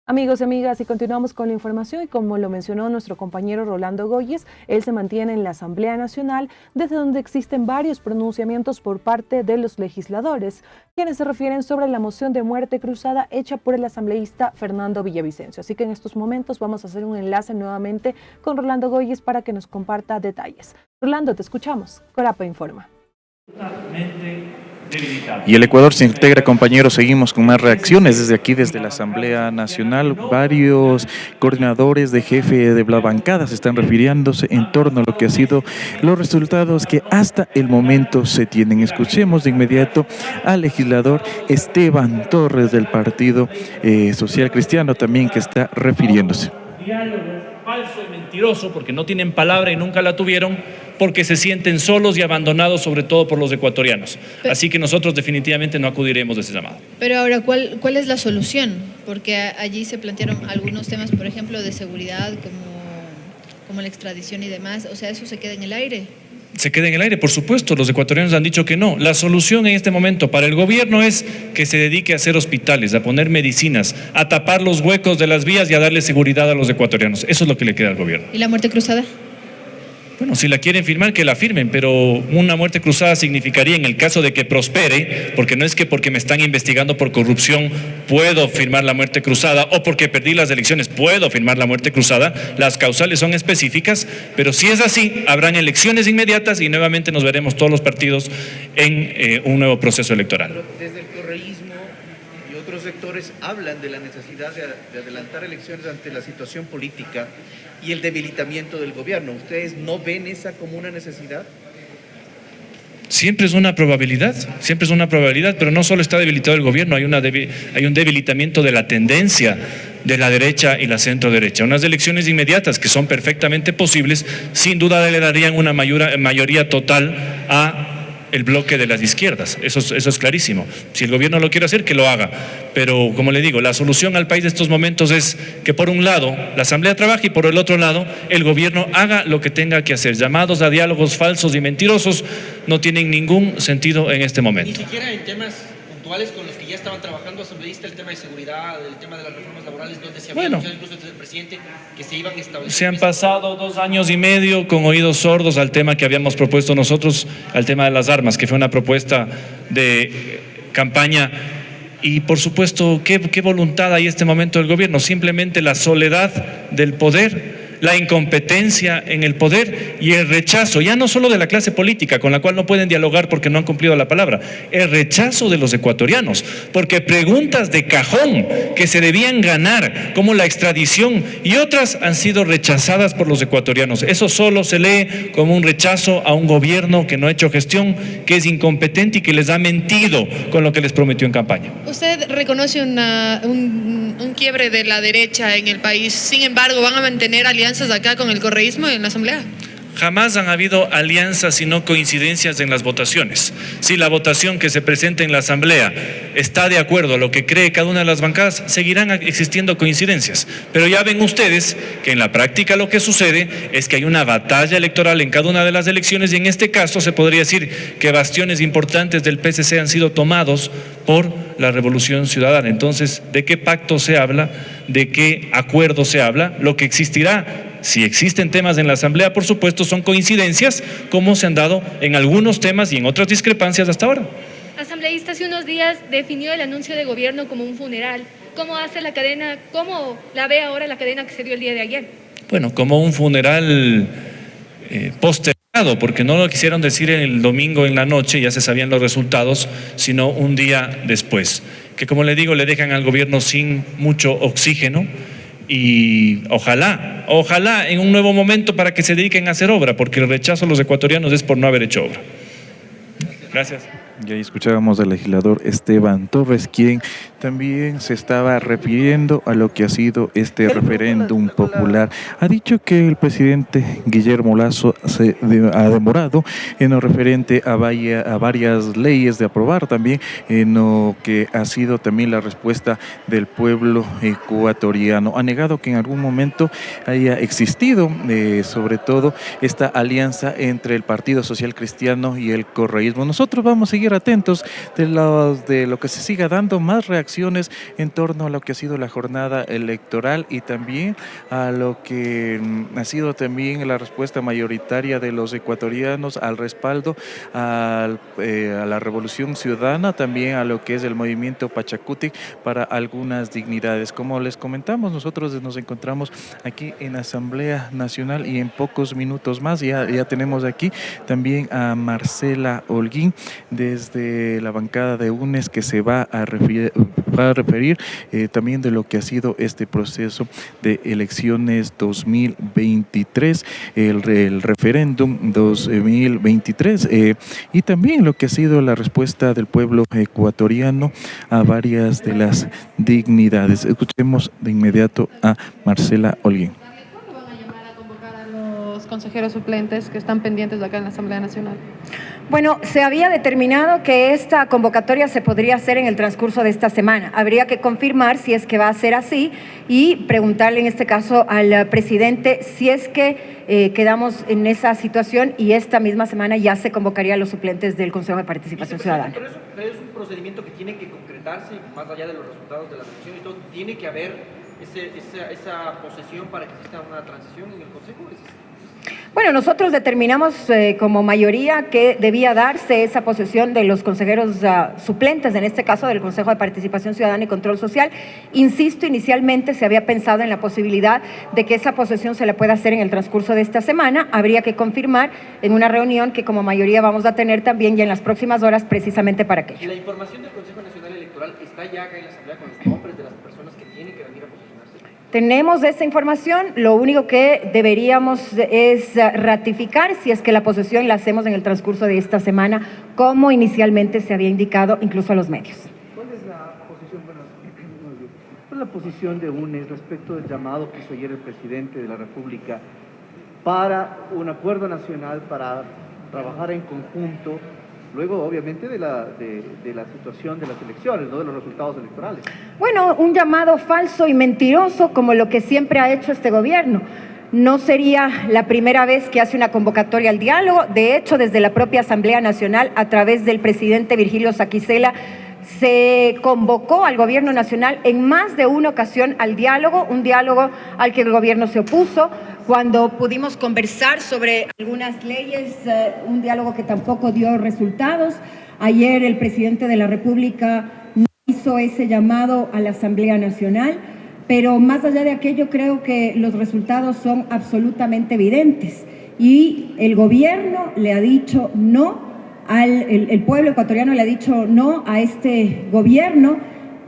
Amigos y amigas, y continuamos con la información y como lo mencionó nuestro compañero Rolando Goyes, él se mantiene en la Asamblea Nacional, desde donde existen varios pronunciamientos por parte de los legisladores, quienes se refieren sobre la moción de muerte cruzada hecha por el asambleísta Fernando Villavicencio. Así que en estos momentos vamos a hacer un enlace nuevamente con Rolando Goyes para que nos comparta detalles. Rolando, te escuchamos. Corapa informa. Y el Ecuador se integra, compañeros. Seguimos con más reacciones desde aquí, desde la Asamblea Nacional. Varios coordinadores de jefe de la bancada se están refiriéndose en torno a lo que ha sido los resultados que hasta el momento se tienen. Escuchemos de inmediato al legislador Esteban Torres del Partido Social Cristiano también, que está refiriéndose. Falso y mentiroso, porque no tienen palabra y nunca la tuvieron, porque se sienten solos y abandonados, sobre todo por los ecuatorianos. Así que nosotros definitivamente no acudiremos de ese llamado. Pero ahora, ¿cuál es la solución? Porque allí se plantearon algunos temas, por ejemplo, de seguridad, como la extradición y demás. O sea, ¿eso se queda en el aire? Se queda en el aire, por supuesto. Los ecuatorianos han dicho que no. La solución en este momento para el gobierno es que se dedique a hacer hospitales, a poner medicinas, a tapar los huecos de las vías y a darle seguridad a los ecuatorianos. Eso es lo que le queda al gobierno. ¿Y la muerte cruzada? Bueno, si la quieren firmar, que la firmen, pero una muerte cruzada significaría, en el caso de que prospere, porque no es que porque me están investigando por corrupción puedo firmar la muerte cruzada, o porque perdí las elecciones puedo firmar la muerte cruzada. Las causales son específicas, pero si es así, habrán elecciones inmediatas y nuevamente nos veremos todos los partidos en un nuevo proceso electoral. Pero desde el correísmo y otros sectores hablan de la necesidad de adelantar elecciones ante la situación política y el debilitamiento del gobierno. ¿Ustedes no ven esa como una necesidad? Siempre es una probabilidad, pero no solo está debilitado el gobierno, hay un debilitamiento de la tendencia de la derecha y la centro derecha. Unas elecciones inmediatas que son perfectamente posibles, sin duda le darían una mayoría total a el bloque de las izquierdas. Eso es clarísimo. Si el gobierno lo quiere hacer, que lo haga. Pero, como le digo, la solución al país de estos momentos es que por un lado la Asamblea trabaje y por el otro lado el gobierno haga lo que tenga que hacer. Llamados a diálogos falsos y mentirosos no tienen ningún sentido en este momento. Ni siquiera en temas puntuales con los que ya estaban trabajando asambleístas, el tema de seguridad, el tema de las reformas laborales, donde se había anunciado incluso desde el presidente que se iban a establecer. Se han pasado 2 años y medio con oídos sordos al tema que habíamos propuesto nosotros, al tema de las armas, que fue una propuesta de campaña. Y por supuesto, ¿qué voluntad hay en este momento del gobierno? Simplemente la soledad del poder, la incompetencia en el poder y el rechazo, ya no solo de la clase política, con la cual no pueden dialogar porque no han cumplido la palabra, el rechazo de los ecuatorianos, porque preguntas de cajón que se debían ganar, como la extradición y otras, han sido rechazadas por los ecuatorianos. Eso solo se lee como un rechazo a un gobierno que no ha hecho gestión, que es incompetente y que les ha mentido con lo que les prometió en campaña. ¿Usted reconoce un quiebre de la derecha en el país? Sin embargo, ¿van a mantener alianzas acá con el correísmo en la Asamblea? Jamás han habido alianzas sino coincidencias en las votaciones. Si la votación que se presenta en la Asamblea está de acuerdo a lo que cree cada una de las bancadas, seguirán existiendo coincidencias. Pero ya ven ustedes que en la práctica lo que sucede es que hay una batalla electoral en cada una de las elecciones y en este caso se podría decir que bastiones importantes del PSC han sido tomados por la Revolución Ciudadana. Entonces, ¿de qué pacto se habla? ¿De qué acuerdo se habla? Lo que existirá, si existen temas en la Asamblea, por supuesto, son coincidencias, como se han dado en algunos temas y en otras discrepancias hasta ahora. Asambleísta, hace unos días definió el anuncio de gobierno como un funeral. ¿Cómo hace la cadena, cómo la ve ahora la cadena que se dio el día de ayer? Bueno, como un funeral postergado, porque no lo quisieron decir el domingo en la noche, ya se sabían los resultados, sino un día después. Que, como le digo, le dejan al gobierno sin mucho oxígeno. Y ojalá en un nuevo momento para que se dediquen a hacer obra, porque el rechazo a los ecuatorianos es por no haber hecho obra. Gracias. Y ahí escuchábamos al legislador Esteban Torres, quien también se estaba refiriendo a lo que ha sido este referéndum popular. Ha dicho que el presidente Guillermo Lasso ha demorado en lo referente a varias leyes de aprobar, también en lo que ha sido también la respuesta del pueblo ecuatoriano. Ha negado que en algún momento haya existido, sobre todo, esta alianza entre el Partido Social Cristiano y el correísmo. Nosotros vamos a seguir seguir atentos de lo que se siga dando más reacciones en torno a lo que ha sido la jornada electoral y también a lo que ha sido también la respuesta mayoritaria de los ecuatorianos al respaldo a la Revolución Ciudadana, también a lo que es el movimiento Pachacutic para algunas dignidades. Como les comentamos, nosotros nos encontramos aquí en Asamblea Nacional y en pocos minutos más ya tenemos aquí también a Marcela Holguín desde la bancada de UNES que se va a referir también de lo que ha sido este proceso de elecciones 2023, el referéndum 2023 y también lo que ha sido la respuesta del pueblo ecuatoriano a varias de las dignidades. Escuchemos de inmediato a Marcela Holguín. ¿Cuándo van a llamar a convocar a los consejeros suplentes que están pendientes acá en la Asamblea Nacional? Bueno, se había determinado que esta convocatoria se podría hacer en el transcurso de esta semana. Habría que confirmar si es que va a ser así y preguntarle en este caso al presidente si es que quedamos en esa situación y esta misma semana ya se convocaría a los suplentes del Consejo de Participación Ciudadana. Pero es un procedimiento que tiene que concretarse más allá de los resultados de la elección y todo. Tiene que haber esa posesión para que exista una transición en el Consejo. Bueno, nosotros determinamos como mayoría que debía darse esa posesión de los consejeros suplentes, en este caso del Consejo de Participación Ciudadana y Control Social. Insisto, inicialmente se había pensado en la posibilidad de que esa posesión se la pueda hacer en el transcurso de esta semana. Habría que confirmar en una reunión que como mayoría vamos a tener también ya en las próximas horas precisamente para aquello. ¿Y la información del Consejo Nacional Electoral está ya acá en la Asamblea con los nombres de las personas que tienen que venir a posicionarse? Tenemos esa información, lo único que deberíamos es ratificar si es que la posesión la hacemos en el transcurso de esta semana, como inicialmente se había indicado incluso a los medios. ¿Cuál es la posición de UNES respecto del llamado que hizo ayer el presidente de la República para un acuerdo nacional para trabajar en conjunto? Luego, obviamente, de la situación de las elecciones, ¿no? De los resultados electorales. Bueno, un llamado falso y mentiroso como lo que siempre ha hecho este gobierno. No sería la primera vez que hace una convocatoria al diálogo. De hecho, desde la propia Asamblea Nacional, a través del presidente Virgilio Saquicela, se convocó al gobierno nacional en más de una ocasión al diálogo, un diálogo al que el gobierno se opuso. Cuando pudimos conversar sobre algunas leyes, un diálogo que tampoco dio resultados. Ayer el presidente de la República no hizo ese llamado a la Asamblea Nacional, pero más allá de aquello creo que los resultados son absolutamente evidentes y el gobierno le ha dicho no, el pueblo ecuatoriano le ha dicho no a este gobierno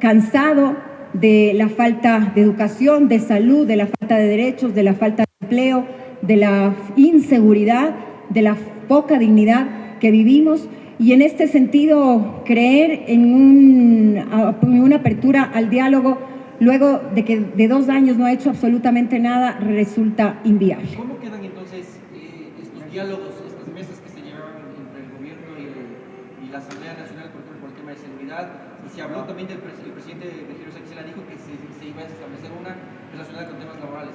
cansado de la falta de educación, de salud, de la falta de derechos, de la falta de empleo, de la inseguridad, de la poca dignidad que vivimos. Y en este sentido, creer en una apertura al diálogo, luego de que de 2 años no ha hecho absolutamente nada, resulta inviable. ¿Cómo quedan entonces estos diálogos, estas mesas que se llevaban entre el gobierno y la Asamblea Nacional, por ejemplo, por el tema de seguridad? Y se habló también del presidente Virgilio Saquicela, dijo que se iba a establecer una relacionada con temas laborales.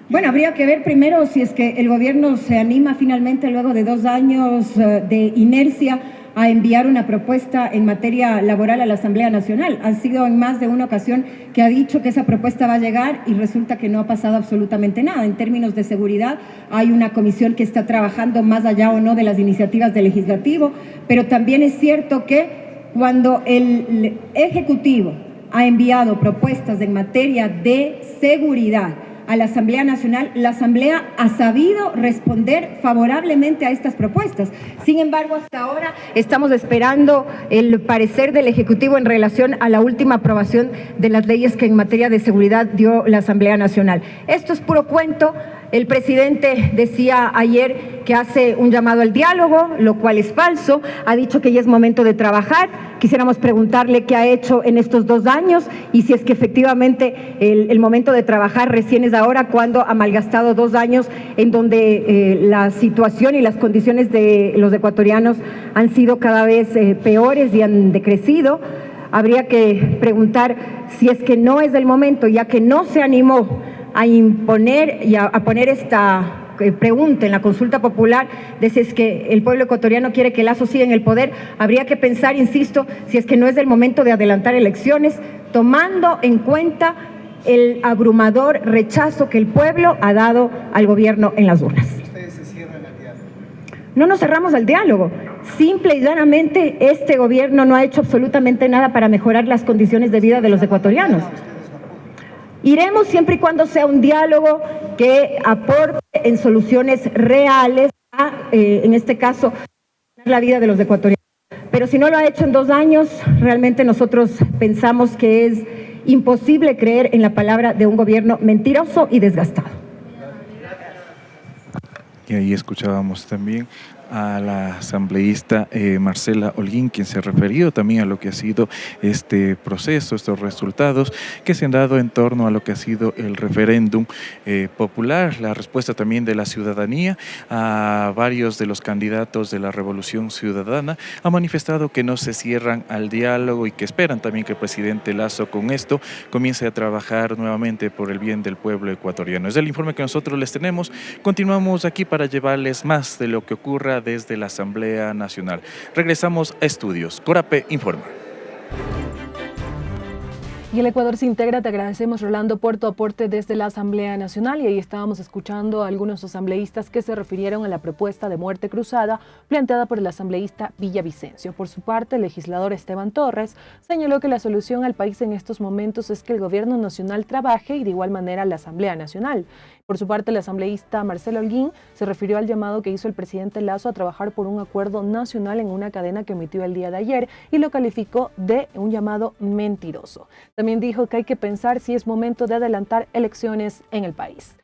Bueno, habría que ver primero si es que el gobierno se anima finalmente, luego de 2 años de inercia, a enviar una propuesta en materia laboral a la Asamblea Nacional. Ha sido en más de una ocasión que ha dicho que esa propuesta va a llegar y resulta que no ha pasado absolutamente nada. En términos de seguridad, hay una comisión que está trabajando más allá o no de las iniciativas del Legislativo, pero también es cierto que cuando el Ejecutivo ha enviado propuestas en materia de seguridad a la Asamblea Nacional, la Asamblea ha sabido responder favorablemente a estas propuestas. Sin embargo, hasta ahora estamos esperando el parecer del Ejecutivo en relación a la última aprobación de las leyes que en materia de seguridad dio la Asamblea Nacional. Esto es puro cuento. El presidente decía ayer que hace un llamado al diálogo, lo cual es falso. Ha dicho que ya es momento de trabajar. Quisiéramos preguntarle qué ha hecho en estos 2 años y si es que efectivamente el momento de trabajar recién es ahora, cuando ha malgastado 2 años en donde la situación y las condiciones de los ecuatorianos han sido cada vez peores y han decrecido. Habría que preguntar si es que no es el momento, ya que no se animó a imponer y a poner esta pregunta en la consulta popular de si es que el pueblo ecuatoriano quiere que Lasso siga en el poder, habría que pensar, insisto, si es que no es el momento de adelantar elecciones, tomando en cuenta el abrumador rechazo que el pueblo ha dado al gobierno en las urnas. ¿Ustedes se cierran al diálogo? No nos cerramos al diálogo. Simple y llanamente, este gobierno no ha hecho absolutamente nada para mejorar las condiciones de vida de los ecuatorianos. Iremos siempre y cuando sea un diálogo que aporte en soluciones reales a, en este caso, la vida de los ecuatorianos. Pero si no lo ha hecho en 2 años, realmente nosotros pensamos que es imposible creer en la palabra de un gobierno mentiroso y desgastado. Y ahí escuchábamos también a la asambleísta Marcela Holguín, quien se ha referido también a lo que ha sido este proceso, estos resultados que se han dado en torno a lo que ha sido el referéndum popular, la respuesta también de la ciudadanía a varios de los candidatos de la Revolución Ciudadana. Ha manifestado que no se cierran al diálogo y que esperan también que el presidente Lasso con esto comience a trabajar nuevamente por el bien del pueblo ecuatoriano. Es el informe que nosotros les tenemos. Continuamos aquí para llevarles más de lo que ocurra desde la Asamblea Nacional. Regresamos a estudios. Corape informa. Y el Ecuador se integra, te agradecemos, Rolando, por tu aporte desde la Asamblea Nacional. Y ahí estábamos escuchando a algunos asambleístas que se refirieron a la propuesta de muerte cruzada planteada por el asambleísta Villavicencio. Por su parte, el legislador Esteban Torres señaló que la solución al país en estos momentos es que el gobierno nacional trabaje y de igual manera la Asamblea Nacional. Por su parte, el asambleísta Marcelo Holguín se refirió al llamado que hizo el presidente Lasso a trabajar por un acuerdo nacional en una cadena que emitió el día de ayer y lo calificó de un llamado mentiroso. También dijo que hay que pensar si es momento de adelantar elecciones en el país.